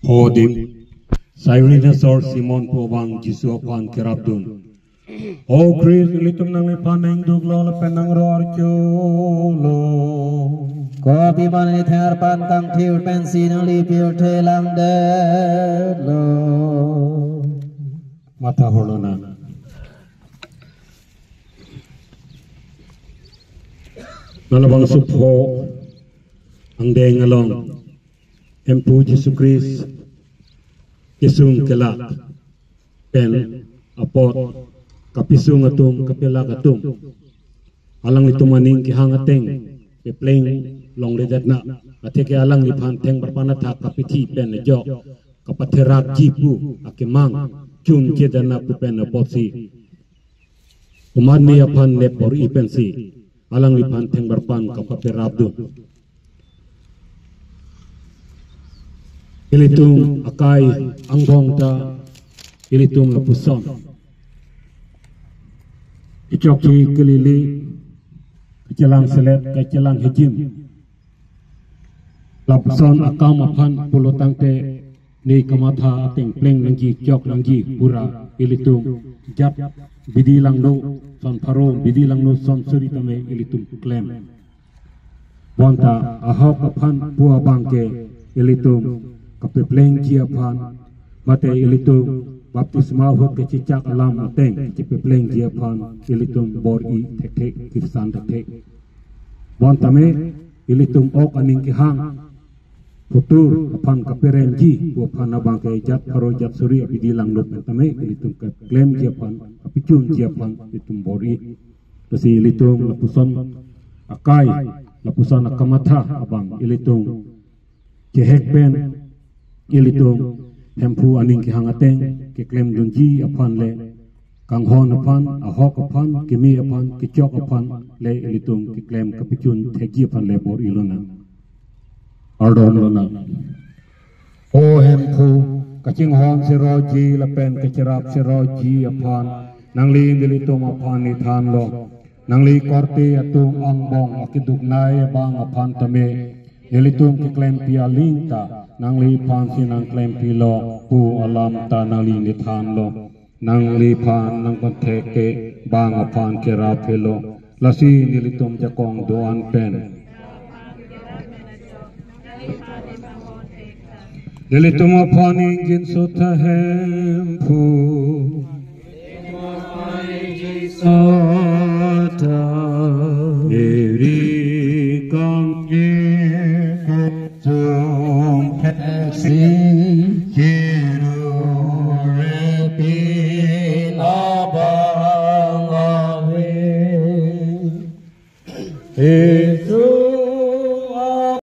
Hodim Cyrinosaur Simon Pobang Jisu Apan Kerabdun O Chris litum nang lipaneng duglo lepenang roar chulo Kopi ban thar pan kang thiu pensi nang li piu the lang de lo Mata holona Nalabang supho ang deng along Empu Jesu Christ Kisung kelak pen apot kapisung atum kapila katum alang itu maning kihang ateng pepleng long ledat na ateke alang lipan teng berpanatha kapiti pen jo kapatherak jipu akemang chun kedana pupen apotsi uman ni apan le por ipensi alang lipan teng berpan kapaterabdu ilitung akai anggong ta ilitung lepuson icoki kelili kejelang selet kejelang hejim lepuson akam apan pulutang te ni kamatha ateng pleng langji cok langji pura ilitung jat bidi langno son pharo bidi langno son suri tame ilitung klem bonta ahok apan pua bangke ilitung kapepleng jiapan mate ilitung baptisma hot kecicak alam ateng kapepleng jiapan ilitung bori thek kirsan thek bontame ilitung ok aning kihang putur apan kaperenji buapan abang ke jat haro jat suri abidi langnop tame ilitung kapepleng jiapan kapicun jiapan ilitung bori pesi ilitung lapuson akai lapuson akamatha abang ilitung kehek pen ilitung hempu aning kihangateng keklem dunji apan le kanghon apan ahok apan kimi apan kicok apan le ilitung keklem kapicun thegi apan le bor ilona ardon lona o hempu kacing hon siroji lepen kecerap siroji apan nangli ilitung apan ni than lo nangli korte atung angbong akiduk nai bang apan tame ilitung keklem pialing ta nangli pan sinang klem pilo pu alam ta nangli nithan lo nangli pan nang konteke bang apan kera pilo lasi nilitum jakong doan pen nilitum apan ingin sota hempu sota eri kang si kiru repi abang awe